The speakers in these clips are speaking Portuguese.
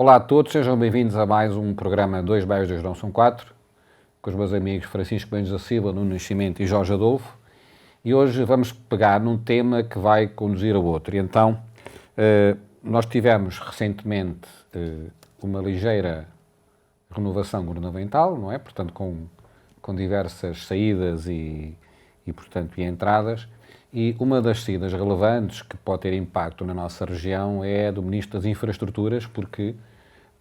Olá a todos, sejam bem-vindos a mais um programa 2 Bairros 2 não são 4, com os meus amigos Francisco Mendes da Silva, Nuno Nascimento e Jorge Adolfo. E hoje vamos pegar num tema que vai conduzir ao outro. E então, nós tivemos recentemente uma ligeira renovação governamental, não é? Portanto, com diversas saídas e entradas. E uma das saídas relevantes que pode ter impacto na nossa região é a do Ministro das Infraestruturas, porque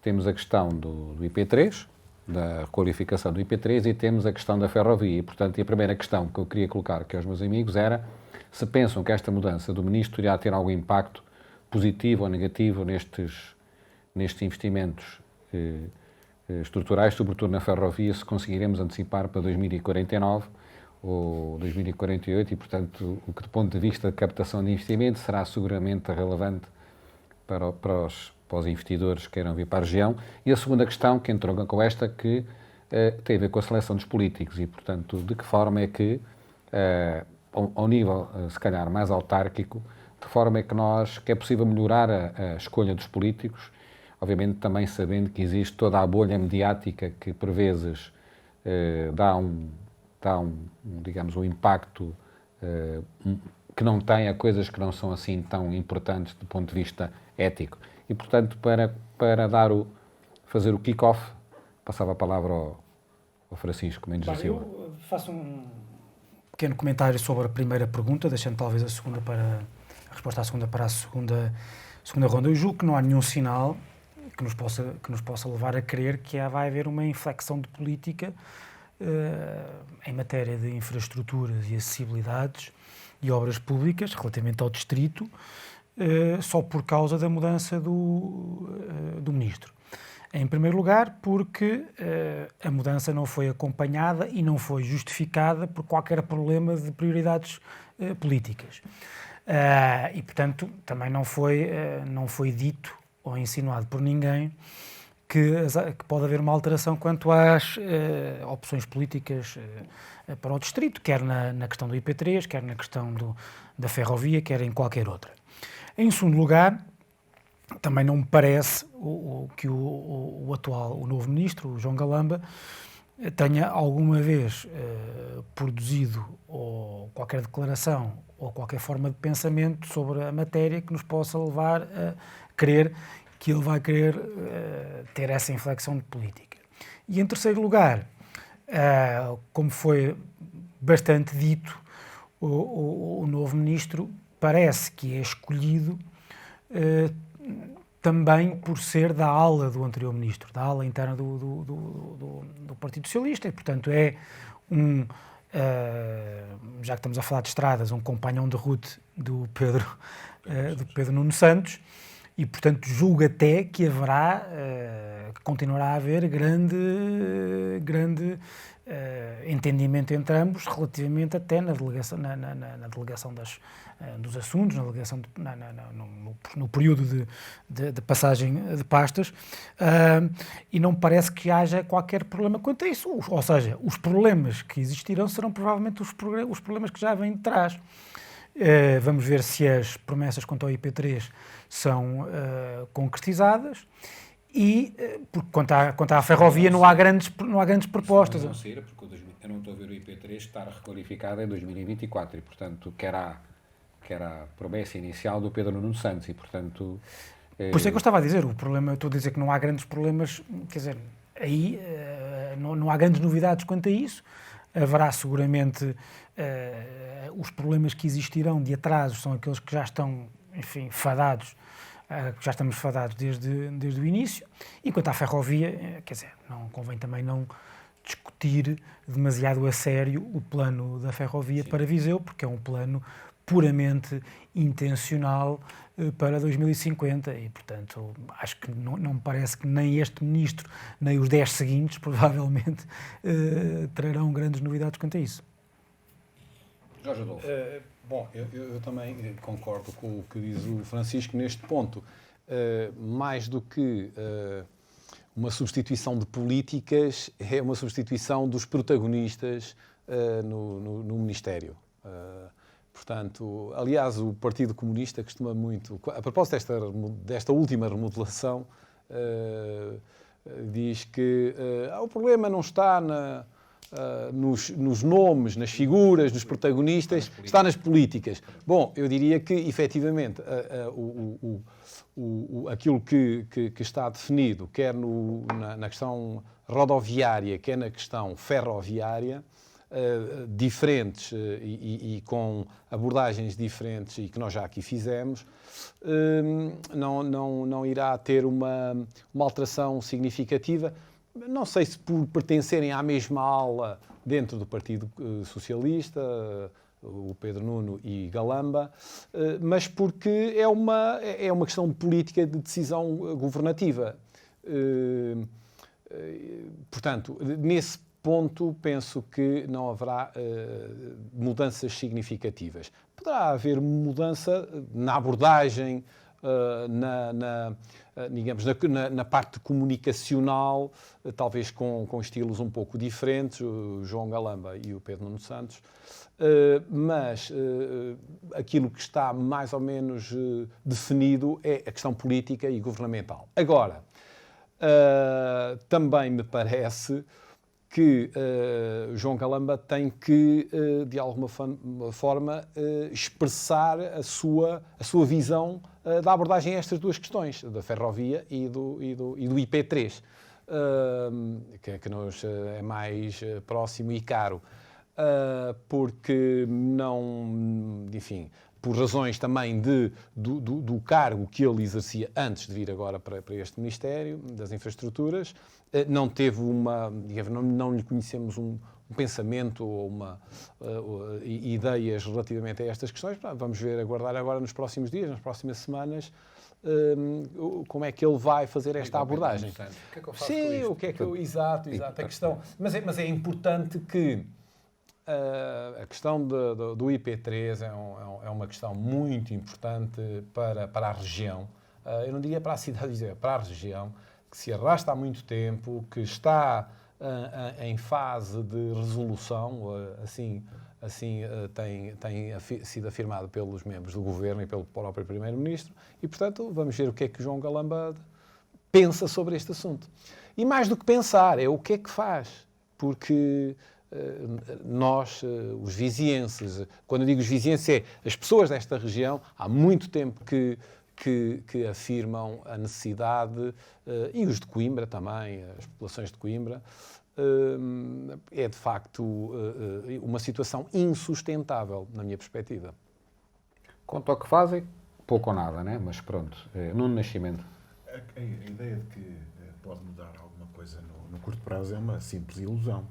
temos a questão do IP3, da requalificação do IP3, e temos a questão da ferrovia. E, portanto, a primeira questão que eu queria colocar aqui aos meus amigos era se pensam que esta mudança do Ministro irá ter algum impacto positivo ou negativo nestes investimentos estruturais, sobretudo na ferrovia, se conseguiremos antecipar para 2049 ou 2048 e, portanto, o que do ponto de vista de captação de investimento será seguramente relevante para os investidores que queiram vir para a região. E a segunda questão, que entrou com esta, que tem a ver com a seleção dos políticos e, portanto, de que forma é que, ao nível, se calhar, mais autárquico, de que forma é que é possível melhorar a escolha dos políticos, obviamente também sabendo que existe toda a bolha mediática que, por vezes, dá digamos, um impacto que não tem a coisas que não são assim tão importantes do ponto de vista ético. E, portanto, para fazer o kick-off, passava a palavra ao Francisco Mendes da Silva. Eu faço um pequeno comentário sobre a primeira pergunta, deixando talvez a resposta à segunda para a segunda ronda. Eu julgo que não há nenhum sinal que nos possa levar a crer que vai haver uma inflexão de política em matéria de infraestruturas e acessibilidades e obras públicas relativamente ao distrito, só por causa da mudança do ministro. Em primeiro lugar, porque a mudança não foi acompanhada e não foi justificada por qualquer problema de prioridades políticas. E, portanto, também não foi dito ou insinuado por ninguém que pode haver uma alteração quanto às opções políticas para o distrito, quer na questão do IP3, quer na questão da ferrovia, quer em qualquer outra. Em segundo lugar, também não me parece que o novo ministro, o João Galamba, tenha alguma vez produzido ou qualquer declaração ou qualquer forma de pensamento sobre a matéria que nos possa levar a crer que ele vai querer ter essa inflexão de política. E, em terceiro lugar, como foi bastante dito, o novo ministro parece que é escolhido também por ser da ala do anterior ministro, da ala interna do Partido Socialista, e, portanto, é já que estamos a falar de estradas, um companhão de ruta do Pedro Nuno Santos, e, portanto, julgo até que que continuará a haver grande entendimento entre ambos, relativamente até na delegação dos assuntos, na delegação no período de passagem de pastas, e não me parece que haja qualquer problema quanto a isso. Ou seja, os problemas que existirão serão provavelmente os problemas que já vêm de trás. Vamos ver se as promessas quanto ao IP3 são concretizadas e, porque quanto à ferrovia não há grandes propostas. Não ser, porque eu não estou a ver o IP3 estar requalificado em 2024 e, portanto, que era a promessa inicial do Pedro Nuno Santos e, portanto... Por isso é que eu estava a dizer, estou a dizer que não há grandes problemas, quer dizer, aí não há grandes novidades quanto a isso. Haverá seguramente os problemas que existirão de atrasos, são aqueles que já estão, enfim, fadados, que já estamos fadados desde o início. E quanto à ferrovia, quer dizer, não convém também não discutir demasiado a sério o plano da ferrovia para Viseu, porque é um plano puramente intencional para 2050 e, portanto, acho que não me parece que nem este ministro, nem os 10 seguintes, provavelmente, trarão grandes novidades quanto a isso. Jorge Adolfo. Bom, eu também concordo com o que diz o Francisco neste ponto. Mais do que uma substituição de políticas, é uma substituição dos protagonistas no Ministério. Portanto, aliás, o Partido Comunista costuma muito, a propósito desta última remodelação, diz que o problema não está nos nomes, nas figuras, nos protagonistas, está nas políticas. Bom, eu diria que, efetivamente, aquilo que está definido, quer na questão rodoviária, quer na questão ferroviária, diferentes e com abordagens diferentes e que nós já aqui fizemos, não irá ter uma alteração significativa. Não sei se por pertencerem à mesma ala dentro do Partido Socialista, o Pedro Nuno e Galamba, mas porque é uma questão política de decisão governativa. Portanto, nesse ponto, penso que não haverá mudanças significativas. Poderá haver mudança na abordagem, digamos, na parte comunicacional, talvez com estilos um pouco diferentes, o João Galamba e o Pedro Nuno Santos, mas aquilo que está mais ou menos definido é a questão política e governamental. Agora, também me parece que João Galamba tem que, de alguma forma, expressar a sua visão da abordagem a estas duas questões, da ferrovia e do IP3, que nos é mais próximo e caro, porque não, enfim, por razões também do cargo que ele exercia antes de vir agora para este Ministério das Infraestruturas, não teve digamos, não lhe conhecemos um pensamento ou ideias relativamente a estas questões. Vamos aguardar agora nos próximos dias, nas próximas semanas, como é que ele vai fazer esta abordagem. O que é que eu faço Sim, com isto? o que é que eu... Exato, a questão... Mas é importante que a questão do IP3 é uma questão muito importante para a região. Eu não diria para a cidade, dizer para a região, que se arrasta há muito tempo, que está em fase de resolução, assim tem sido afirmado pelos membros do Governo e pelo próprio Primeiro-Ministro, e, portanto, vamos ver o que é que João Galamba pensa sobre este assunto. E mais do que pensar, é o que é que faz, porque nós, os vizienses, quando eu digo os vizienses, é as pessoas desta região, há muito tempo que afirmam a necessidade, e os de Coimbra também, as populações de Coimbra, é de facto uma situação insustentável, na minha perspectiva. Quanto ao que fazem, pouco ou nada, né? Mas pronto, Nuno Nascimento. A ideia de que pode mudar alguma coisa no curto prazo é uma simples ilusão.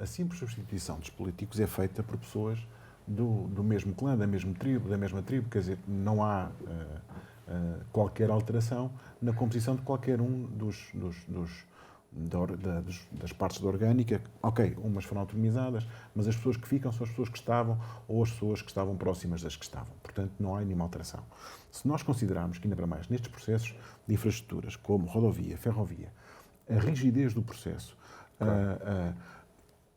A simples substituição dos políticos é feita por pessoas do mesmo clã, da mesma tribo, quer dizer, não há qualquer alteração na composição de qualquer um das partes da orgânica. Ok, umas foram autonomizadas, mas as pessoas que ficam são as pessoas que estavam ou as pessoas que estavam próximas das que estavam. Portanto, não há nenhuma alteração. Se nós considerarmos que, ainda para mais, nestes processos de infraestruturas, como rodovia, ferrovia, a rigidez do processo,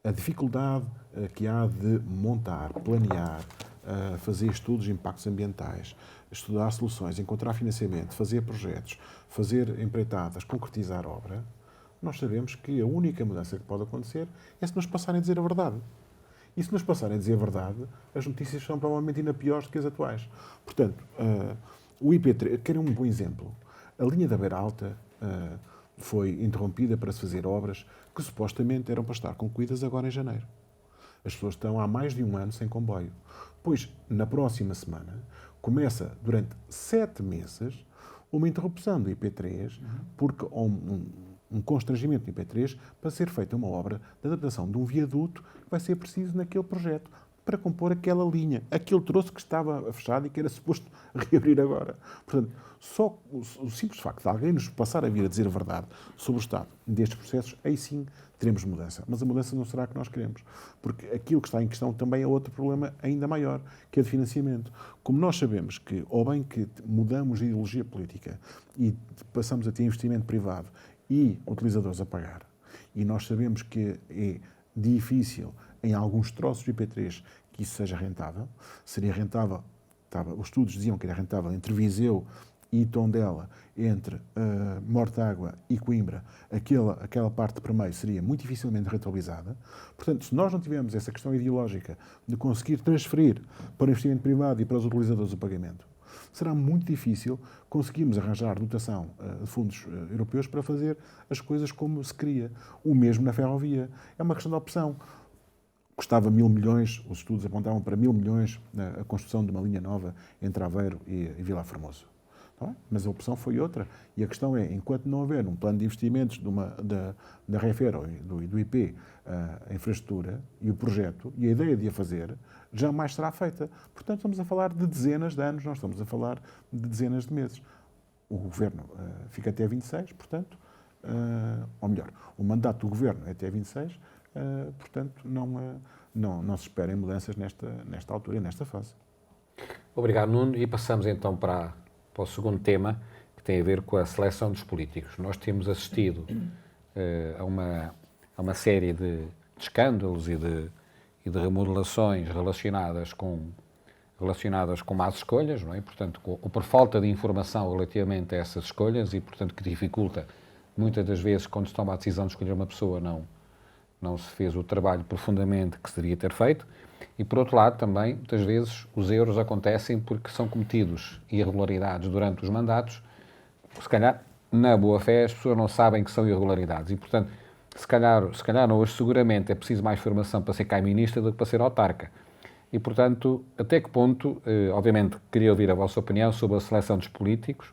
a dificuldade que há de montar, planear, fazer estudos de impactos ambientais, estudar soluções, encontrar financiamento, fazer projetos, fazer empreitadas, concretizar obra, nós sabemos que a única mudança que pode acontecer é se nos passarem a dizer a verdade. E se nos passarem a dizer a verdade, as notícias são provavelmente ainda piores do que as atuais. Portanto, o IP3, quero um bom exemplo. A linha da Beira Alta foi interrompida para se fazer obras que supostamente eram para estar concluídas agora em janeiro. As pessoas estão há mais de um ano sem comboio. Pois, na próxima semana, começa durante 7 meses uma interrupção do IP3, porque há um constrangimento do IP3 para ser feita uma obra de adaptação de um viaduto que vai ser preciso naquele projeto para compor aquela linha, aquele troço que estava fechado e que era suposto reabrir agora. Portanto, só o simples facto de alguém nos passar a vir a dizer a verdade sobre o estado destes processos, aí sim teremos mudança. Mas a mudança não será a que nós queremos, porque aquilo que está em questão também é outro problema ainda maior, que é de financiamento. Como nós sabemos que, ou bem que mudamos de ideologia política e passamos a ter investimento privado e utilizadores a pagar, e nós sabemos que é difícil em alguns troços do IP3 que isso seja rentável, seria rentável, os estudos diziam que era rentável entre Viseu e Tondela, entre Mortágua e Coimbra, aquela parte para meio seria muito dificilmente rentabilizada. Portanto, se nós não tivermos essa questão ideológica de conseguir transferir para o investimento privado e para os utilizadores o pagamento, será muito difícil conseguirmos arranjar dotação de fundos europeus para fazer as coisas como se queria. O mesmo na ferrovia. É uma questão de opção. Custava 1.000 milhões, os estudos apontavam para 1.000 milhões a construção de uma linha nova entre Aveiro e Vila Formoso. Mas a opção foi outra. E a questão é, enquanto não houver um plano de investimentos da REFER ou do IP, a infraestrutura e o projeto e a ideia de a fazer, jamais será feita. Portanto, estamos a falar de dezenas de anos, não estamos a falar de dezenas de meses. O Governo fica até 26, portanto, ou melhor, o mandato do Governo é até 26, portanto, não se esperem mudanças nesta altura e nesta fase. Obrigado, Nuno. E passamos então para o segundo tema, que tem a ver com a seleção dos políticos. Nós temos assistido a uma série de escândalos e de remodelações relacionadas com más escolhas, não é? Portanto, por falta de informação relativamente a essas escolhas e, portanto, que dificulta, muitas das vezes, quando se toma a decisão de escolher uma pessoa, não se fez o trabalho profundamente que se deveria ter feito. E, por outro lado, também, muitas vezes, os erros acontecem porque são cometidos irregularidades durante os mandatos. Se calhar, na boa-fé, as pessoas não sabem que são irregularidades. E, portanto, se calhar hoje, seguramente, é preciso mais formação para ser Cai-Ministro do que para ser autarca. E, portanto, até que ponto, obviamente, queria ouvir a vossa opinião sobre a seleção dos políticos,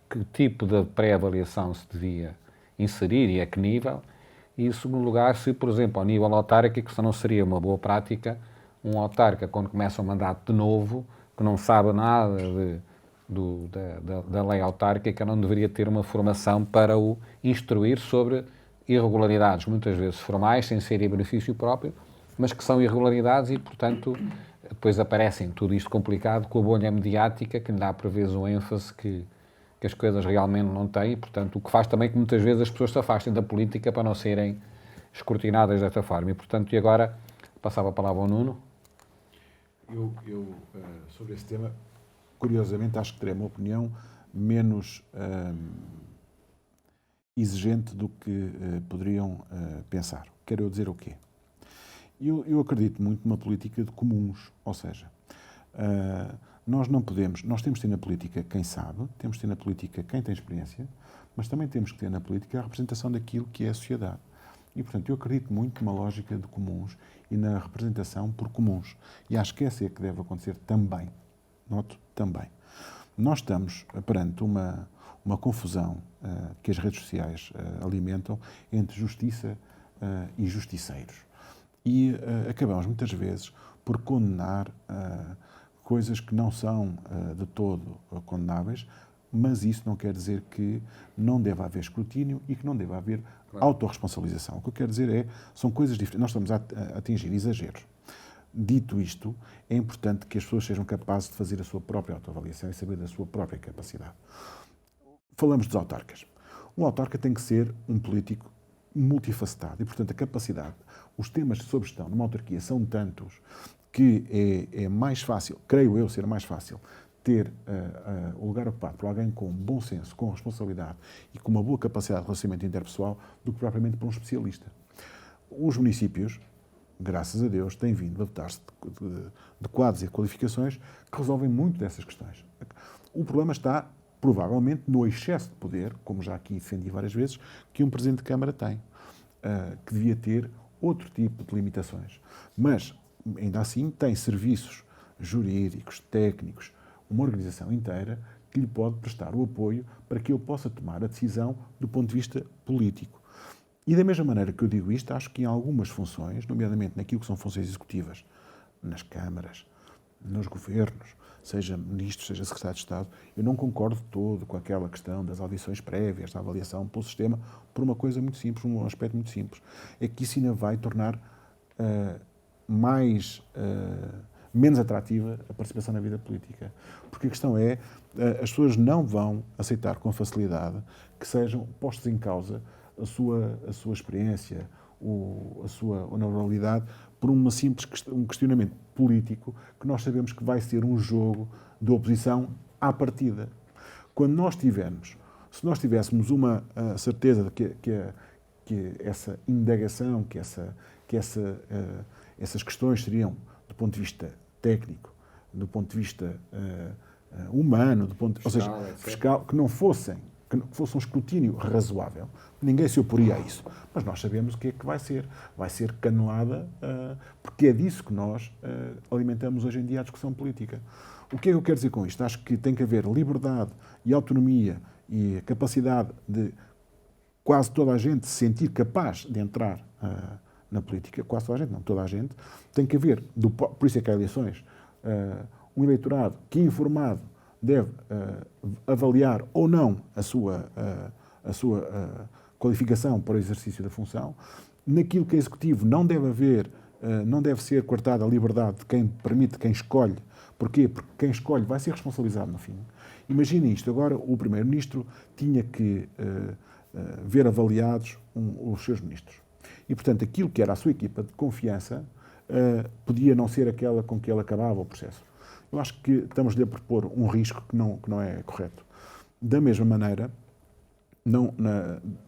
que tipo de pré-avaliação se devia inserir e a que nível. E, em segundo lugar, se, por exemplo, ao nível autárquico, se não seria uma boa prática um autarca, quando começa um mandato de novo, que não sabe nada da lei autárquica, não deveria ter uma formação para o instruir sobre irregularidades, muitas vezes formais, sem ser em benefício próprio, mas que são irregularidades e, portanto, depois aparecem tudo isto complicado com a bolha mediática, que lhe dá, por vezes, um ênfase que as coisas realmente não têm, e, portanto, o que faz também que muitas vezes as pessoas se afastem da política para não serem escrutinadas desta forma. E, portanto, agora passava a palavra ao Nuno. Eu sobre esse tema, curiosamente, acho que terei uma opinião menos exigente do que poderiam pensar. Quero eu dizer o quê? Eu acredito muito numa política de comuns, ou seja, nós temos de ter na política quem sabe, temos de ter na política quem tem experiência, mas também temos que ter na política a representação daquilo que é a sociedade. E, portanto, eu acredito muito numa lógica de comuns e na representação por comuns. E acho que essa é que deve acontecer também. Noto também. Nós estamos perante uma confusão que as redes sociais alimentam entre justiça e justiceiros. E acabamos, muitas vezes, por condenar coisas que não são de todo condenáveis, mas isso não quer dizer que não deva haver escrutínio e que não deva haver autorresponsabilização. O que eu quero dizer é, são coisas diferentes. Nós estamos a atingir exageros. Dito isto, é importante que as pessoas sejam capazes de fazer a sua própria autoavaliação e saber da sua própria capacidade. Falamos dos autarcas. Um autarca tem que ser um político multifacetado e, portanto, a capacidade, os temas sobre gestão numa autarquia são tantos que é mais fácil, creio eu, ser mais fácil ter o lugar ocupado por alguém com bom senso, com responsabilidade e com uma boa capacidade de relacionamento interpessoal do que propriamente por um especialista. Os municípios, graças a Deus, têm vindo a dotar-se de quadros e qualificações que resolvem muito dessas questões. O problema está, provavelmente, no excesso de poder, como já aqui defendi várias vezes, que um Presidente de Câmara tem, que devia ter outro tipo de limitações. Mas, ainda assim, tem serviços jurídicos, técnicos, uma organização inteira que lhe pode prestar o apoio para que ele possa tomar a decisão do ponto de vista político. E da mesma maneira que eu digo isto, acho que em algumas funções, nomeadamente naquilo que são funções executivas, nas câmaras, nos governos, seja ministro, seja secretário de Estado, eu não concordo todo com aquela questão das audições prévias, da avaliação pelo sistema, por uma coisa muito simples, um aspecto muito simples. É que isso ainda vai tornar menos atrativa a participação na vida política. Porque a questão é, as pessoas não vão aceitar com facilidade que sejam postos em causa a sua experiência, a sua honorabilidade, por um questionamento político que nós sabemos que vai ser um jogo de oposição à partida. Quando nós tivermos, se nós tivéssemos uma certeza de que essa indagação, que essas questões seriam, do ponto de vista técnico, do ponto de vista humano, ou seja, fiscal, que fosse um escrutínio razoável, ninguém se oporia a isso. Mas nós sabemos o que é que vai ser. Vai ser canelada, porque é disso que nós alimentamos hoje em dia a discussão política. O que é que eu quero dizer com isto? Acho que tem que haver liberdade e autonomia e a capacidade de quase toda a gente se sentir capaz de entrar na política. Quase toda a gente, não toda a gente. Tem que haver, por isso é que há eleições, um eleitorado que, informado, deve avaliar ou não a sua qualificação para o exercício da função. Naquilo que é executivo não deve ser coartada a liberdade de quem permite, quem escolhe. Porquê? Porque quem escolhe vai ser responsabilizado no fim. Imaginem isto, agora o Primeiro-Ministro tinha que ver avaliados os seus ministros. E, portanto, aquilo que era a sua equipa de confiança podia não ser aquela com que ele acabava o processo. Eu acho que estamos-lhe a propor um risco que não é correto. Da mesma maneira,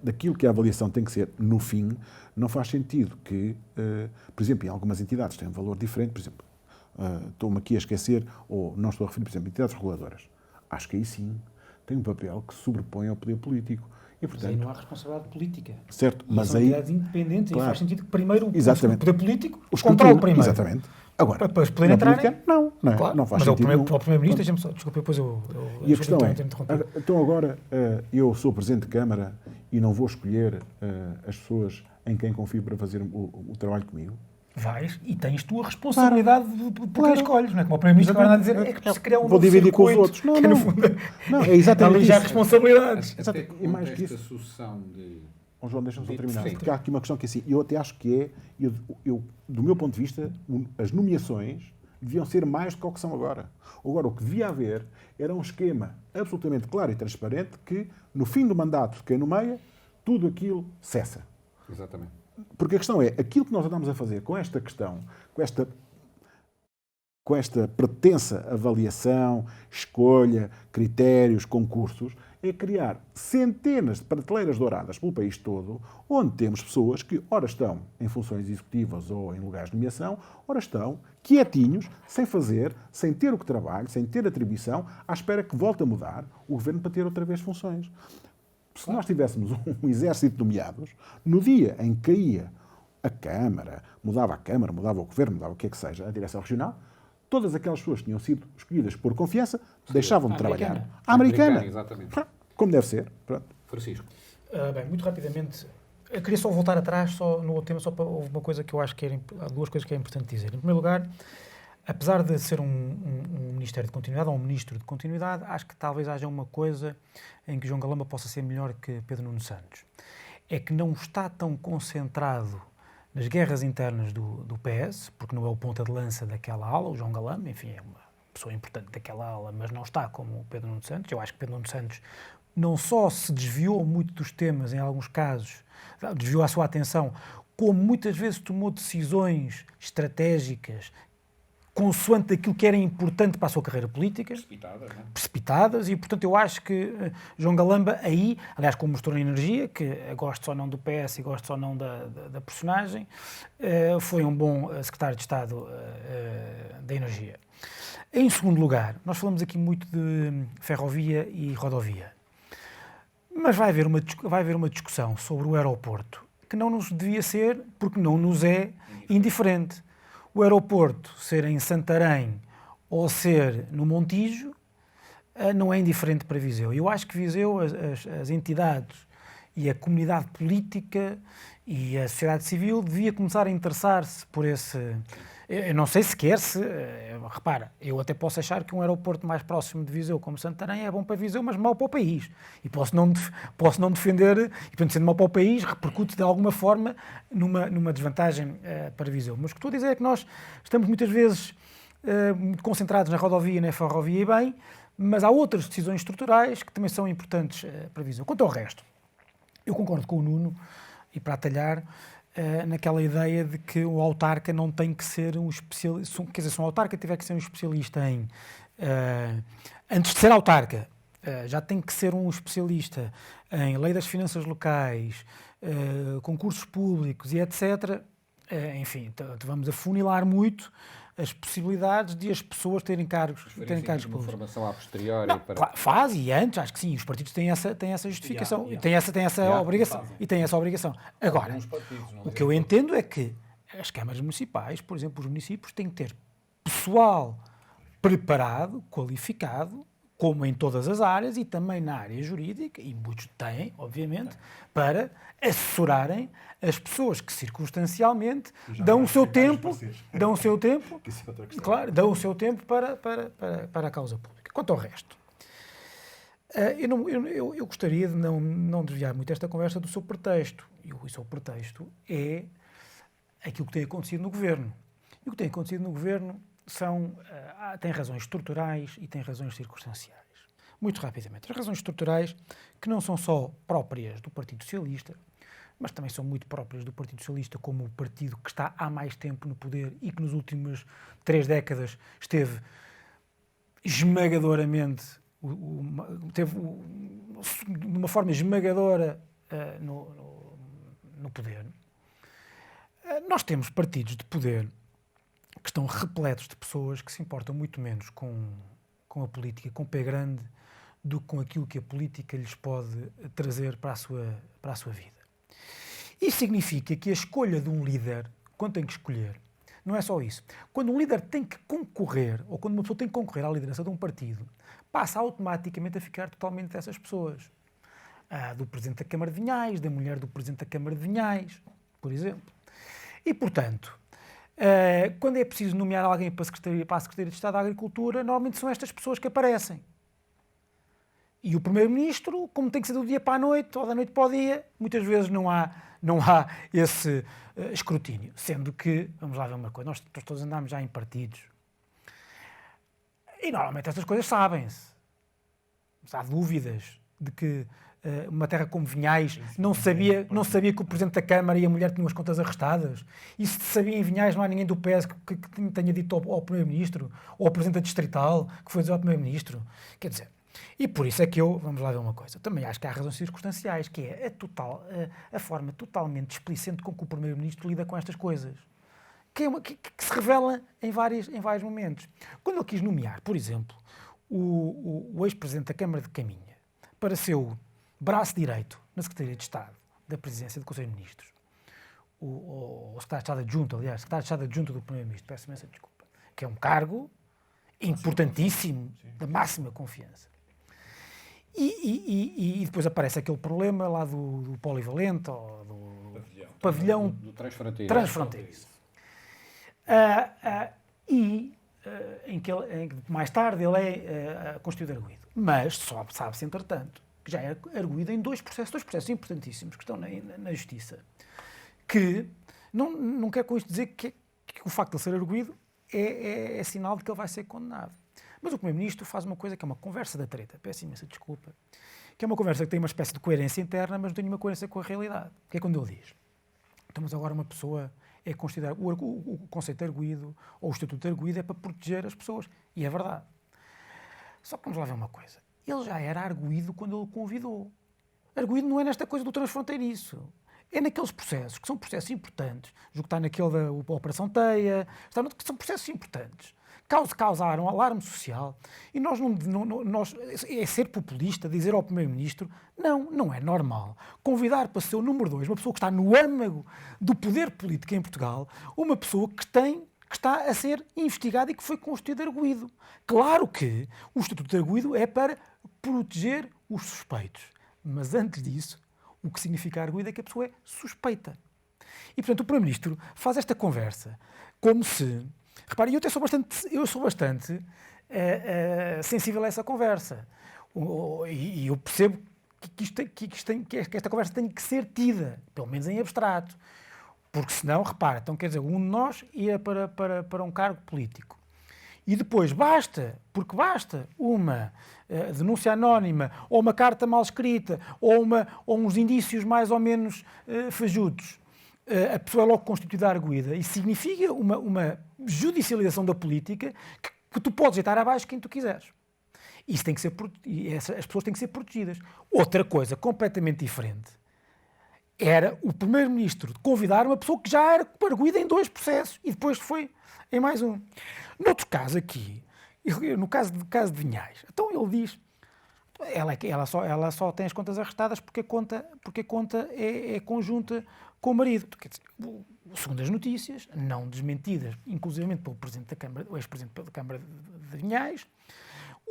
daquilo que a avaliação tem que ser no fim, não faz sentido que, por exemplo, em algumas entidades têm um valor diferente, por exemplo, estou-me aqui a esquecer, ou não estou a referir, por exemplo, entidades reguladoras. Acho que aí sim tem um papel que se sobrepõe ao poder político. E, portanto, mas aí não há responsabilidade política. Certo, E mas são aí... entidades independentes, claro. E faz sentido que primeiro o poder político Os controla primeiro. Exatamente. Agora, para poderem entrar... Não Claro, não faz mas sentido. Mas o Primeiro-Ministro, deixa-me só... Desculpa, depois eu e a questão é, então agora eu sou Presidente de Câmara e não vou escolher as pessoas em quem confio para fazer o trabalho comigo? Vais e tens tua responsabilidade por quem escolhes, não é? Como o Primeiro-Ministro agora anda a dizer, é que se criar um vou dividir com os outros. Não, não, é exatamente ali já há isso. responsabilidades. E mais que esta sucessão de... João, deixa-me só terminar, Sim. porque há aqui uma questão que assim, eu até acho que do meu ponto de vista, as nomeações deviam ser mais do que o que são agora. Agora, o que devia haver era um esquema absolutamente claro e transparente que, no fim do mandato de quem nomeia, tudo aquilo cessa. Exatamente. Porque a questão é, aquilo que nós andamos a fazer com esta questão, com esta pretensa avaliação, escolha, critérios, concursos, é criar centenas de prateleiras douradas pelo país todo, onde temos pessoas que ora estão em funções executivas ou em lugares de nomeação, ora estão quietinhos, sem fazer, sem ter o que trabalho, sem ter atribuição, à espera que volte a mudar o governo para ter outra vez funções. Se nós tivéssemos um exército de nomeados, no dia em que caía a Câmara, mudava o Governo, mudava o que é que seja, a direção regional, todas aquelas pessoas que tinham sido escolhidas por confiança deixavam de trabalhar. A americana. Exatamente. Como deve ser. Pronto. Francisco. Bem, muito rapidamente, eu queria só voltar atrás no outro tema, só para houve uma coisa que eu acho que há duas coisas que é importante dizer. Em primeiro lugar, apesar de ser um Ministério de Continuidade, ou um Ministro de Continuidade, acho que talvez haja uma coisa em que João Galamba possa ser melhor que Pedro Nuno Santos. É que não está tão concentrado nas guerras internas do PS, porque não é o ponta de lança daquela ala, o João Galamba, enfim, é uma pessoa importante daquela ala, mas não está como o Pedro Nuno Santos. Eu acho que Pedro Nuno Santos não só se desviou muito dos temas, em alguns casos, desviou a sua atenção, como muitas vezes tomou decisões estratégicas consoante aquilo que era importante para a sua carreira política. Precipitadas, e portanto eu acho que João Galamba aí, aliás como mostrou na Energia, que gosto ou não do PS e gosto ou não da personagem, foi um bom secretário de Estado da Energia. Em segundo lugar, nós falamos aqui muito de ferrovia e rodovia, mas vai haver uma discussão sobre o aeroporto que não nos devia ser, porque não nos é indiferente. O aeroporto ser em Santarém ou ser no Montijo não é indiferente para Viseu. Eu acho que Viseu, as entidades e a comunidade política e a sociedade civil devia começar a interessar-se por esse... Eu não sei sequer se... Repara, eu até posso achar que um aeroporto mais próximo de Viseu como Santarém é bom para Viseu, mas mau para o país. E posso não defender... E, portanto, sendo mau para o país, repercute de alguma forma numa desvantagem para Viseu. Mas o que estou a dizer é que nós estamos muitas vezes muito concentrados na rodovia e na ferrovia, e bem, mas há outras decisões estruturais que também são importantes para Viseu. Quanto ao resto, eu concordo com o Nuno, e para atalhar, naquela ideia de que o autarca não tem que ser um especialista, quer dizer, se um autarca tiver que ser um especialista em, antes de ser autarca, já tem que ser um especialista em lei das finanças locais, concursos públicos e etc., enfim, vamos afunilar muito as possibilidades de as pessoas terem cargos públicos. Uma formação a posteriori. Não, claro, faz, e antes, acho que sim, os partidos têm essa justificação, têm essa obrigação. E têm essa obrigação. Agora, o que eu entendo é que as câmaras municipais, por exemplo, os municípios, têm que ter pessoal preparado, qualificado, como em todas as áreas e também na área jurídica, e muitos têm, obviamente, para assessorarem as pessoas que circunstancialmente dão o seu tempo, claro, dão o seu tempo para a causa pública. Quanto ao resto, eu gostaria de não desviar muito esta conversa do seu pretexto. E o seu pretexto é aquilo que tem acontecido no Governo. E o que tem acontecido no Governo tem razões estruturais e tem razões circunstanciais. Muito rapidamente. As razões estruturais, que não são só próprias do Partido Socialista, mas também são muito próprias do Partido Socialista como o partido que está há mais tempo no poder e que nas últimas 3 décadas esteve esmagadoramente, teve de uma forma esmagadora no poder. Nós temos partidos de poder que estão repletos de pessoas que se importam muito menos com a política, com o pé grande, do que com aquilo que a política lhes pode trazer para a sua vida. Isso significa que a escolha de um líder, quando tem que escolher, não é só isso. Quando um líder tem que concorrer, ou quando uma pessoa tem que concorrer à liderança de um partido, passa automaticamente a ficar totalmente dessas pessoas. Do Presidente da Câmara de Vinhais, da mulher do Presidente da Câmara de Vinhais, por exemplo. E, portanto, quando é preciso nomear alguém para a Secretaria de Estado da Agricultura, normalmente são estas pessoas que aparecem. E o Primeiro-Ministro, como tem que ser do dia para a noite, ou da noite para o dia, muitas vezes não há esse escrutínio. Sendo que, vamos lá ver uma coisa, nós todos andamos já em partidos. E normalmente estas coisas sabem-se. Há dúvidas de que uma terra como Vinhais não sabia que o Presidente da Câmara e a mulher tinham as contas arrestadas. E se sabia em Vinhais, não há ninguém do PS que tenha dito ao Primeiro-Ministro ou ao Presidente da Distrital que foi dizer ao Primeiro-Ministro. Quer dizer, e por isso é que vamos lá ver uma coisa, também acho que há razões circunstanciais, que é a forma totalmente displicente com que o Primeiro-Ministro lida com estas coisas, que se revela em vários momentos. Quando ele quis nomear, por exemplo, o ex-Presidente da Câmara de Caminha para ser o braço direito na Secretaria de Estado da Presidência do Conselho de Ministros, o Secretário de Estado Adjunto, aliás, Secretário de Estado Adjunto do Primeiro-Ministro, peço imensa desculpa, que é um cargo importantíssimo, da máxima confiança. E depois aparece aquele problema lá do polivalente, ou do pavilhão do transfronteiriço. Em que mais tarde ele é constituído arguido. Mas sabe-se, entretanto, que já é arguido em dois processos importantíssimos que estão na Justiça, que não quer com isto dizer que o facto de ele ser arguido é sinal de que ele vai ser condenado. Mas o Primeiro-Ministro faz uma coisa que é uma conversa da treta, peço imensa desculpa, que é uma conversa que tem uma espécie de coerência interna, mas não tem nenhuma coerência com a realidade. Que é quando ele diz, então, mas agora uma pessoa é considerada, o conceito de arguido, ou o estatuto de arguido é para proteger as pessoas. E é verdade. Só que vamos lá ver uma coisa. Ele já era arguido quando ele o convidou. Arguido não é nesta coisa do transfronteiriço. É naqueles processos, que são processos importantes. Julgo que está naquele da Operação Teia, que são processos importantes. Causaram alarme social. E nós é ser populista, dizer ao Primeiro-Ministro, não é normal convidar para ser o número 2, uma pessoa que está no âmago do poder político em Portugal, uma pessoa que está a ser investigada e que foi constituído arguido. Claro que o Estatuto de Arguido é para proteger os suspeitos. Mas antes disso, o que significa arguido é que a pessoa é suspeita. E, portanto, o Primeiro-Ministro faz esta conversa como se... Reparem, eu sou bastante sensível a essa conversa. E eu percebo que esta conversa tem que ser tida, pelo menos em abstrato. Porque senão, repara, então quer dizer, um de nós ia para um cargo político. E depois basta uma denúncia anónima, ou uma carta mal escrita, ou uns indícios mais ou menos fajutos. A pessoa é logo constituída arguida. Isso significa uma judicialização da política que tu podes deitar abaixo quem tu quiseres. Isso tem que ser, as pessoas têm que ser protegidas. Outra coisa completamente diferente era o primeiro-ministro convidar uma pessoa que já era arguida em 2 processos e depois foi em mais um. Noutro caso aqui, no caso de Vinhais, então ele diz, ela só tem as contas arrestadas porque a conta é conjunta com o marido. Quer dizer, segundo as notícias, não desmentidas, inclusivamente pelo Presidente da Câmara, o ex-Presidente da Câmara de Vinhais,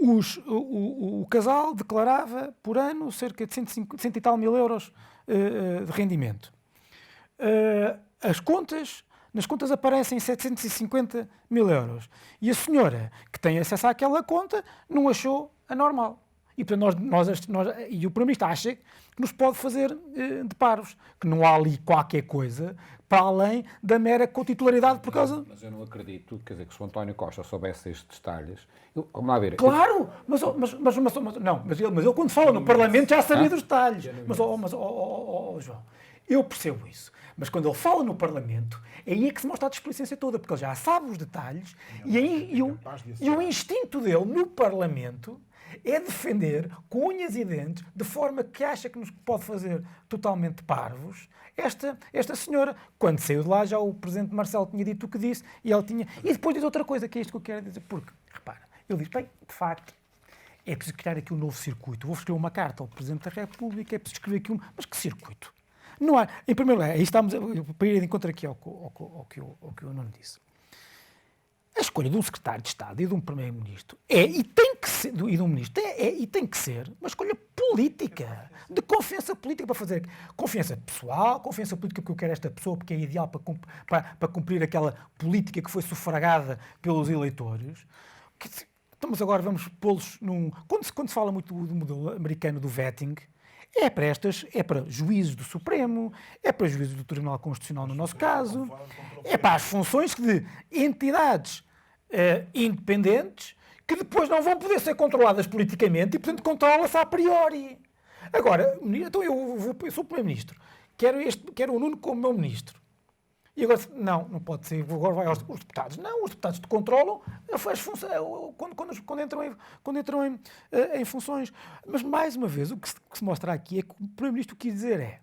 o casal declarava por ano cerca de 100 e tal mil euros de rendimento. Nas contas aparecem 750 mil euros. E a senhora que tem acesso àquela conta não achou anormal. E, portanto, e o Primeiro-Ministro acha que nos pode fazer de parvos, que não há ali qualquer coisa para além da mera cotitularidade por causa... Mas eu não acredito, quer dizer, que se o António Costa soubesse estes detalhes... Vamos lá ver. Claro, mas ele quando fala no Parlamento já sabia dos detalhes. João, eu percebo isso. Mas quando ele fala no Parlamento, é aí que se mostra a displicência toda, porque ele já sabe os detalhes e o instinto dele no Parlamento é defender com unhas e dentes, de forma que acha que nos pode fazer totalmente parvos, esta senhora. Quando saiu de lá, já o Presidente Marcelo tinha dito o que disse e ele tinha... E depois diz outra coisa, que é isto que eu quero dizer, porque, repara, ele diz, bem, de facto, é preciso criar aqui um novo circuito. Vou escrever uma carta ao Presidente da República, é preciso escrever aqui um... Mas que circuito? Não há... Em primeiro lugar, aí estamos para ir de encontro aqui ao que o Nuno disse. A escolha de um secretário de Estado e de um primeiro-ministro e de um ministro tem que ser uma escolha política, de confiança política, para fazer confiança pessoal, confiança política porque eu quero esta pessoa, porque é ideal para cumprir aquela política que foi sufragada pelos eleitores. Mas agora vamos pô-los num... Quando se fala muito do modelo americano do vetting, é para juízes do Supremo, é para juízes do Tribunal Constitucional no nosso caso, é para as funções de entidades independentes que depois não vão poder ser controladas politicamente e, portanto, controla-se a priori. Agora, então eu sou o Primeiro-Ministro, quero o Nuno como meu Ministro. E agora, não pode ser, agora vai aos deputados. Não, os deputados te controlam as funções, quando entram em funções. Mas, mais uma vez, o que se mostra aqui é que o Primeiro-Ministro quis dizer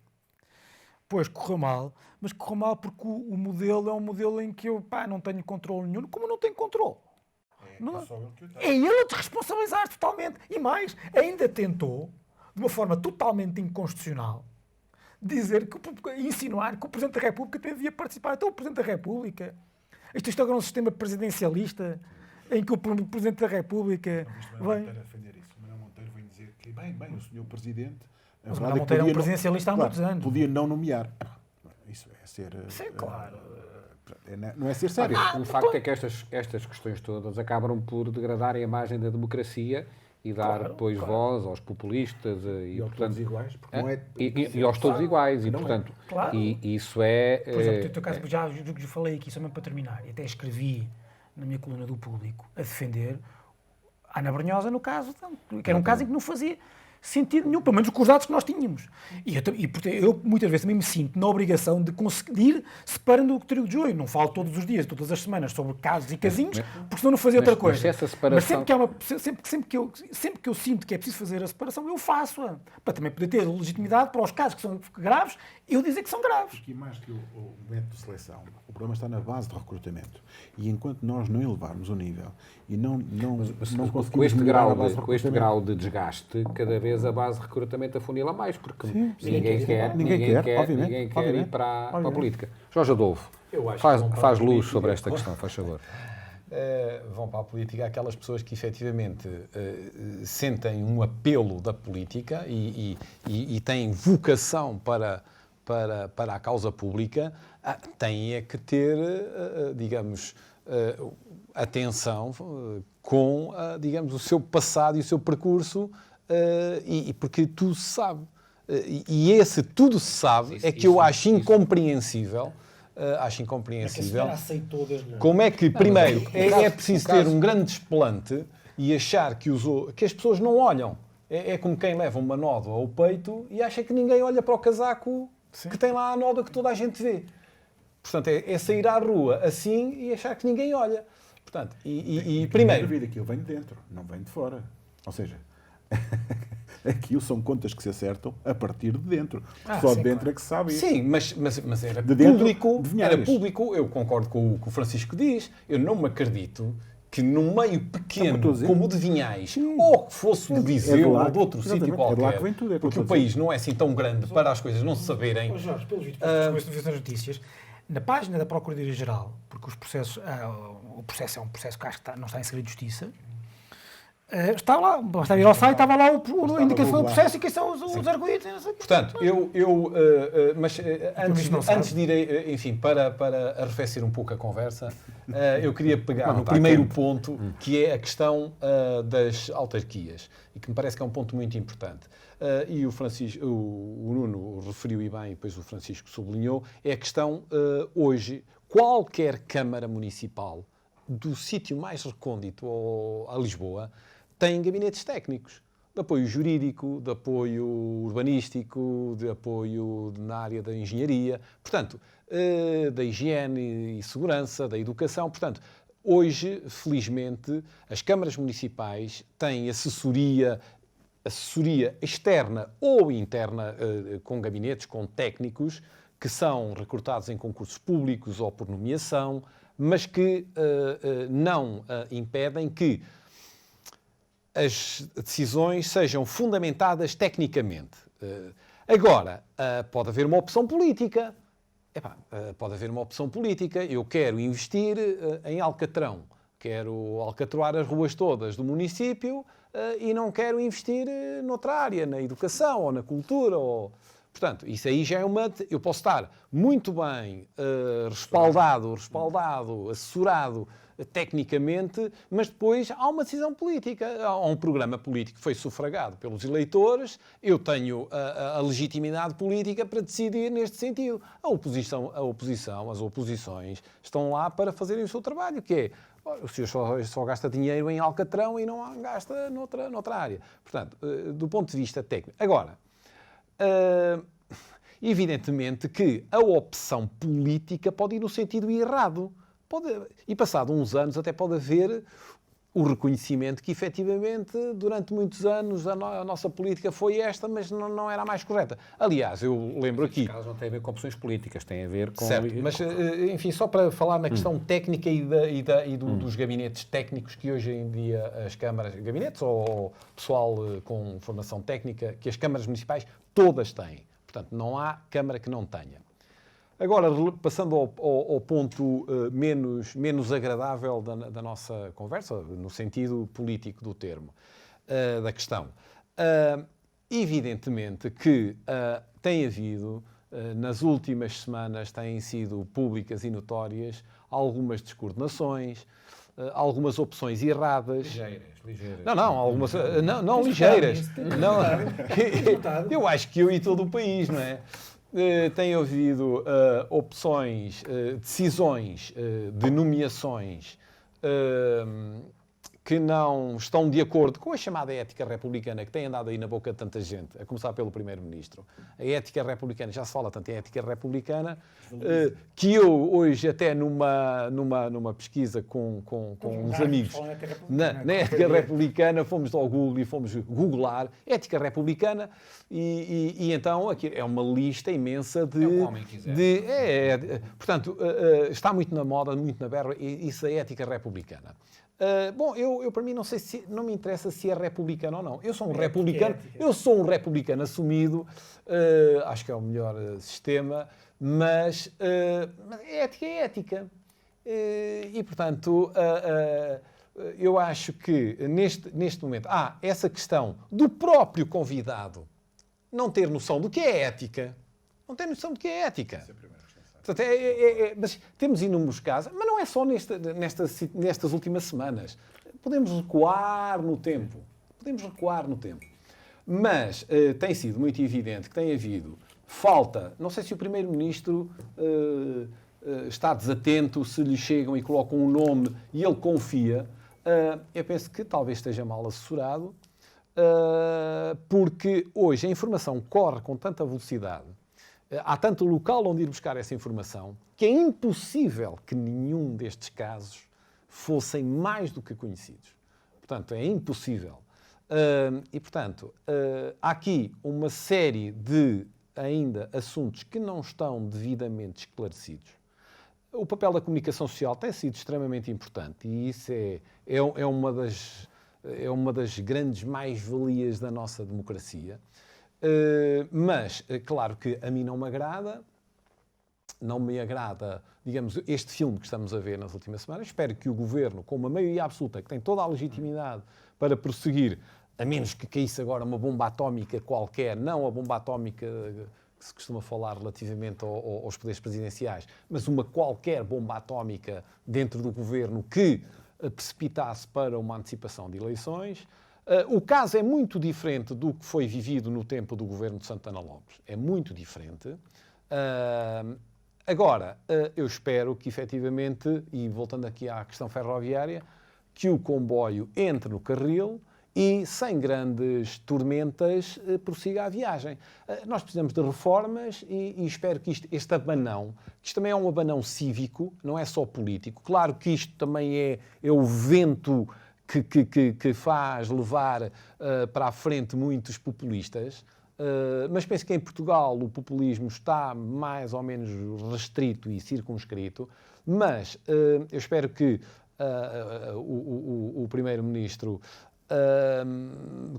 pois, correu mal, mas correu mal porque o modelo é um modelo em que eu não tenho controle nenhum. Como não tenho controle? É ele a desresponsabilizar totalmente. E mais, ainda tentou, de uma forma totalmente inconstitucional, insinuar que o Presidente da República devia participar. Então o Presidente da República, isto agora é um sistema presidencialista em que o Presidente da República vem... a defender isso. Manuel Monteiro vem dizer que, bem, o Sr. Presidente... Mas Manuel Monteiro é um presidencialista há muitos anos. Podia não nomear. Isso é ser... Sim, claro. Não é ser sério. O facto é que estas questões todas acabam por degradar a imagem da democracia e dar depois voz aos populistas e aos todos iguais, porque não é... E aos todos iguais, e portanto, e isso é... Por exemplo, no teu caso, já falei aqui, só mesmo para terminar, e até escrevi na minha coluna do Público, a defender a Ana Brunhosa no caso, que era um caso em que não fazia sentido nenhum, pelo menos com os dados que nós tínhamos. E portanto, eu muitas vezes também me sinto na obrigação de conseguir separando o trigo de joio. Não falo todos os dias, todas as semanas, sobre casos e casinhos, porque senão não fazia outra coisa. Mas essa separação... sempre que eu sinto que é preciso fazer a separação, eu faço-a. Para também poder ter legitimidade para os casos que são graves, eu dizer que são graves. Aqui mais que o método de seleção, o problema está na base de recrutamento. E enquanto nós não elevarmos o nível e não conseguimos com este grau de desgaste, cada vez a base de recrutamento afunila mais, porque ninguém quer ir para a política. Jorge Adolfo, faz luz sobre esta questão, faz favor. Vão para a política aquelas pessoas que efetivamente sentem um apelo da política e têm vocação para a causa pública, têm é que ter, digamos, atenção com, digamos, o seu passado e o seu percurso, porque tudo se sabe. E esse tudo se sabe é que eu acho incompreensível. Acho incompreensível. Como é que, primeiro, é preciso ter um grande desplante e achar que as pessoas não olham. É como quem leva uma nódoa ao peito e acha que ninguém olha para o casaco que tem lá a nódoa que toda a gente vê. Portanto, é sair à rua assim e achar que ninguém olha. Portanto, primeiro... Aquilo vem de dentro, não vem de fora. Ou seja, aquilo são contas que se acertam a partir de dentro. Só sim, de dentro claro. é que se sabe isso. Sim, mas era De dentro, público, adivinhais. era público, eu concordo com o que o Francisco diz, eu não me acredito que num meio pequeno, como o de Vinhais, ou que fosse de Viseu, lá ou de outro exatamente, sítio é de lá qualquer, que vem tudo, é o que eu porque estou o a dizer. país não é assim tão grande para as coisas não se saberem. Ô Jorge, pelo visto, depois de ver as notícias, na página da Procuradoria-Geral, porque os processos, o processo é um processo que acho que não está em segredo de justiça, estava lá, basta ir ao site, estava lá a indicação do processo e quem são os arguidos. Portanto, mas antes de ir, enfim, para arrefecer um pouco a conversa, eu queria pegar no primeiro ponto, que é a questão das autarquias, e que me parece que é um ponto muito importante. E o Nuno referiu e bem, e depois o Francisco sublinhou, é a questão, hoje, qualquer Câmara Municipal, do sítio mais recôndito a Lisboa, tem gabinetes técnicos, de apoio jurídico, de apoio urbanístico, de apoio na área da engenharia, portanto, da higiene e segurança, da educação. Portanto, hoje, felizmente, as câmaras municipais têm assessoria externa ou interna, com gabinetes, com técnicos, que são recrutados em concursos públicos ou por nomeação, mas que não impedem que as decisões sejam fundamentadas tecnicamente. Agora, pode haver uma opção política. Pode haver uma opção política. Eu quero investir em Alcatrão. Quero alcatroar as ruas todas do município e não quero investir noutra área, na educação ou na cultura. Portanto, isso aí já é uma... Eu posso estar muito bem respaldado, assessorado tecnicamente, mas depois há uma decisão política, há um programa político que foi sufragado pelos eleitores, eu tenho a legitimidade política para decidir neste sentido. As oposições estão lá para fazerem o seu trabalho, que é, o senhor só gasta dinheiro em Alcatrão e não gasta noutra área. Portanto, do ponto de vista técnico. Agora, evidentemente que a opção política pode ir no sentido errado. E passado uns anos até pode haver o reconhecimento que efetivamente durante muitos anos a nossa política foi esta, mas não era a mais correta. Aliás, eu lembro aqui... Neste caso não tem a ver com opções políticas, tem a ver com... Certo, mas enfim, só para falar na questão técnica dos gabinetes técnicos que hoje em dia as câmaras, gabinetes ou pessoal com formação técnica, que as câmaras municipais todas têm. Portanto, não há câmara que não tenha. Agora, passando ao ponto menos agradável da nossa conversa, no sentido político do termo, da questão. Evidentemente que tem havido, nas últimas semanas, têm sido públicas e notórias algumas descoordenações, algumas opções erradas. Ligeiras. Não ligeiras. Eu acho que eu e todo o país, não é? Tem havido opções, decisões de nomeações que não estão de acordo com a chamada ética republicana que tem andado aí na boca de tanta gente, a começar pelo Primeiro-Ministro. A ética republicana, já se fala tanto em ética republicana, que eu hoje até numa pesquisa com uns amigos na ética republicana, fomos ao Google e fomos googlar ética republicana e então aqui é uma lista imensa de... É o homem quiser. Portanto, está muito na moda, muito na berra, isso é ética republicana. Bom, eu para mim não me interessa se é republicano ou não. Eu sou um republicano assumido, acho que é o melhor sistema, mas ética é ética. E portanto, eu acho que neste momento há essa questão do próprio convidado não ter noção do que é ética. Não tem noção do que é ética. Portanto, mas temos inúmeros casos, mas não é só nestas últimas semanas. Podemos recuar no tempo. Mas tem sido muito evidente que tem havido falta. Não sei se o Primeiro-Ministro está desatento, se lhe chegam e colocam um nome e ele confia. Eu penso que talvez esteja mal assessorado, porque hoje a informação corre com tanta velocidade. Há tanto local onde ir buscar essa informação que é impossível que nenhum destes casos fossem mais do que conhecidos. Portanto, é impossível. E, portanto, há aqui uma série de ainda assuntos que não estão devidamente esclarecidos. O papel da comunicação social tem sido extremamente importante e isso é uma das grandes mais-valias da nossa democracia. Mas, claro que a mim não me agrada, digamos, este filme que estamos a ver nas últimas semanas. Espero que o Governo, com uma maioria absoluta, que tem toda a legitimidade para prosseguir, a menos que caísse agora uma bomba atómica qualquer, não a bomba atómica que se costuma falar relativamente aos poderes presidenciais, mas uma qualquer bomba atómica dentro do Governo que precipitasse para uma antecipação de eleições. O caso é muito diferente do que foi vivido no tempo do Governo de Santana Lopes. É muito diferente. Agora, eu espero que, efetivamente, e voltando aqui à questão ferroviária, que o comboio entre no carril e, sem grandes tormentas, prossiga a viagem. Nós precisamos de reformas e espero que este abanão, que isto também é um abanão cívico, não é só político. Claro que isto também é o vento que faz levar para a frente muitos populistas, mas penso que em Portugal o populismo está mais ou menos restrito e circunscrito, mas eu espero que o Primeiro-Ministro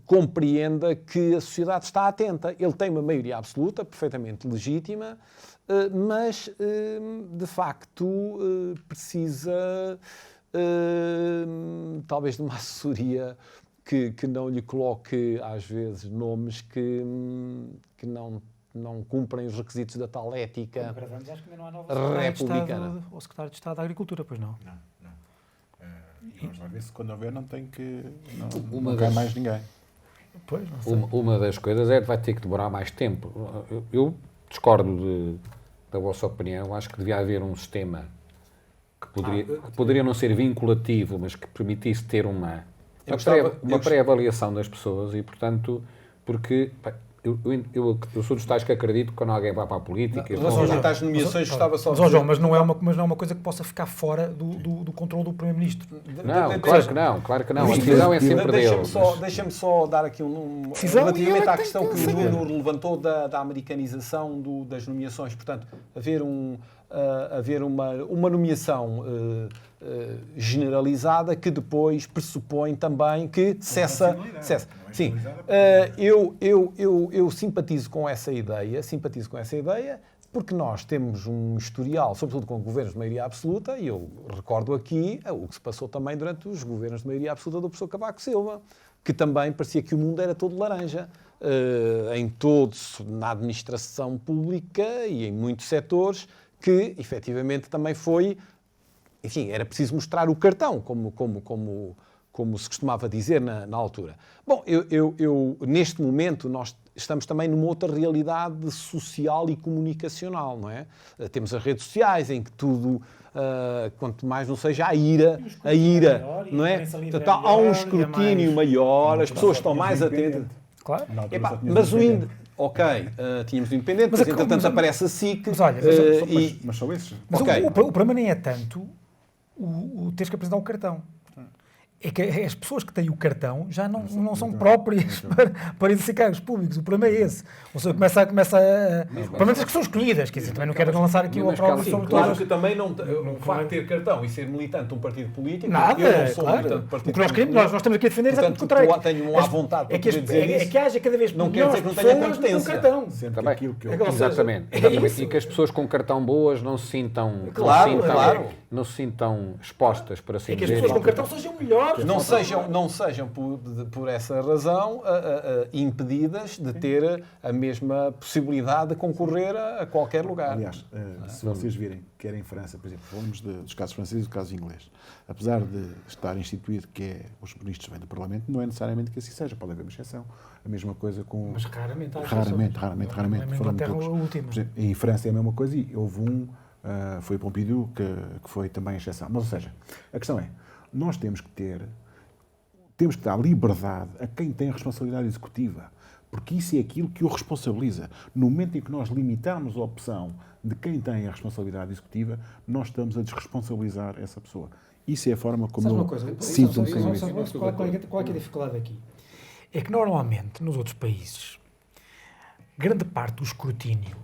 compreenda que a sociedade está atenta. Ele tem uma maioria absoluta, perfeitamente legítima, mas de facto precisa talvez de uma assessoria que não lhe coloque às vezes nomes que não cumprem os requisitos da tal ética Acho que ainda não há nova republicana. ou secretário de Estado da Agricultura, pois não? Não. Vamos lá ver se quando houver não tem que... Uma Não cai das- mais ninguém. Pois, não sei. Uma das coisas é que vai ter que demorar mais tempo. Eu discordo da vossa opinião. Acho que devia haver um sistema que poderia não ser vinculativo, mas que permitisse ter uma pré-avaliação das pessoas e, portanto, porque pá, eu sou dos tais que acredito que quando alguém vai para a política... Relativamente às nomeações, gostava só de Mas, dizer... João, mas não é uma coisa que possa ficar fora do controle do Primeiro-Ministro. Não, claro que não. A decisão é sempre dele. Deixa-me só dar aqui Decisão, relativamente ele é à que questão tem que que o saber. Nuno levantou da americanização das nomeações. Portanto, haver uma nomeação generalizada que depois pressupõe também que cessa. Sim, eu simpatizo com essa ideia, porque nós temos um historial, sobretudo com governos de maioria absoluta, e eu recordo aqui o que se passou também durante os governos de maioria absoluta do professor Cavaco Silva, que também parecia que o mundo era todo laranja, na administração pública e em muitos setores, que efetivamente também foi, enfim, era preciso mostrar o cartão, como se costumava dizer na altura. Bom, neste momento nós estamos também numa outra realidade social e comunicacional, não é? Temos as redes sociais em que tudo, quanto mais não seja a ira, não é? Portanto, há um escrutínio maior, as pessoas estão mais atentas. Claro. Epá, mas o ok, tínhamos o Independente, mas entretanto aparece a SIC. Mas olha, Mas são esses. Mas Ok. o problema nem é tanto o teres que apresentar um cartão. É que as pessoas que têm o cartão já não são próprias para exercer cargos públicos. O problema é esse. Ou seja, começa a... Pelo menos as que são escolhidas. Quer dizer, também não quero lançar aqui uma prova sobre Claro todas. que também não, o facto de ter cartão e ser militante de um partido político, Nada, eu não sou claro. militante de partido O que nós queremos, político. nós estamos aqui a defender exatamente o Portanto, contrário. tenho à vontade para É que, poder dizer é isso. que haja cada vez Não quer dizer que não tenha pessoas com competência. cartão. Sempre Também. aquilo que eu... Ou seja, Exatamente. isso. E que as pessoas com cartão boas não se sintam, não se sintam expostas, por assim É que as dizer. pessoas com cartão sejam melhores. Não sejam por essa razão impedidas de ter a mesma possibilidade de concorrer a qualquer lugar. Aliás, se vocês virem, quer em França, por exemplo, falamos dos casos franceses e do caso inglês, apesar de estar instituído que os ministros vêm do Parlamento, não é necessariamente que assim seja, pode haver uma exceção. A mesma coisa com... Mas raramente há Raramente. Na Foram Inglaterra, poucos. o último. Por exemplo, em França é a mesma coisa e houve foi o Pompidou, que foi também exceção. Mas, ou seja, a questão é, nós temos que dar liberdade a quem tem a responsabilidade executiva, porque isso é aquilo que o responsabiliza. No momento em que nós limitarmos a opção de quem tem a responsabilidade executiva, nós estamos a desresponsabilizar essa pessoa. Isso é a forma como Sabes eu uma coisa? sinto-me sem Qual é que é a dificuldade aqui? é que normalmente nos outros países grande parte do escrutínio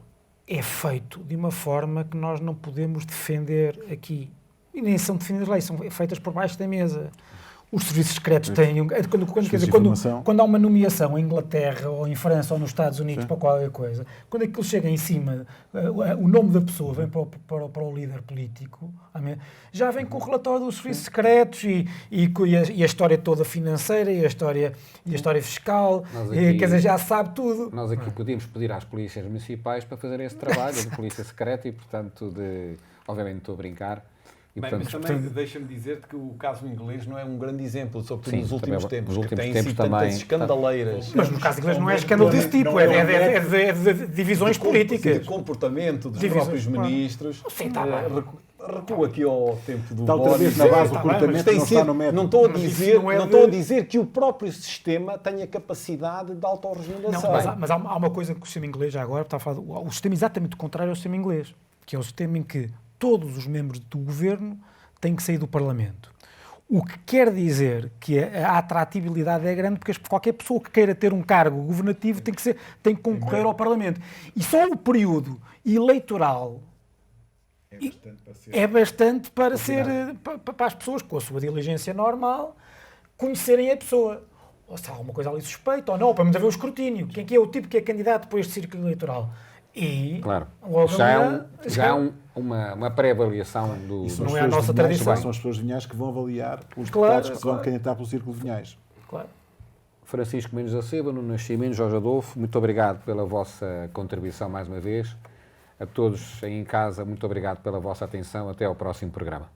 é feito de uma forma que nós não podemos defender aqui. E nem são defendidas leis, são feitas por baixo da mesa. Os serviços secretos têm... Quando há uma nomeação em Inglaterra, ou em França, ou nos Estados Unidos, para qualquer coisa, quando aquilo chega em cima, o nome da pessoa vem para o líder político, já vem com o relatório dos serviços secretos e a história toda financeira, e a história fiscal, quer dizer, já sabe tudo. Nós aqui podíamos pedir às polícias municipais para fazer esse trabalho de polícia secreta e, portanto, obviamente estou a brincar. E, bem, mas também deixa-me dizer-te que o caso inglês não é um grande exemplo, sobretudo nos últimos tempos, que têm sido tantas escandaleiras. Mas no caso inglês não é escândalo desse tipo, é de divisões políticas. De comportamento dos próprios ministros. Sim, está bem. Recuo aqui ao tempo do outra vez na base o recrutamento não está no método. Não estou a dizer que o próprio sistema tenha capacidade de autorregulação. Mas há uma coisa que o sistema inglês, já agora, está a falar, o sistema exatamente contrário ao sistema inglês, que é o sistema em que todos os membros do governo têm que sair do Parlamento. O que quer dizer que a atratividade é grande, porque qualquer pessoa que queira ter um cargo governativo tem que concorrer ao Parlamento. E só o período eleitoral é bastante para as pessoas, com a sua diligência normal, conhecerem a pessoa. Ou se há alguma coisa ali suspeita ou não, ou para haver o escrutínio. Quem é que é o tipo que é candidato depois de círculo eleitoral? E claro. Já há uma pré-avaliação do... Isso não é a nossa tradição. São as pessoas vinhais que vão avaliar os deputados que se vão candidatar pelo Círculo de Vinhais. Claro. Francisco Mendes da Silva, Nuno Nascimento, Jorge Adolfo, muito obrigado pela vossa contribuição mais uma vez. A todos aí em casa, muito obrigado pela vossa atenção. Até ao próximo programa.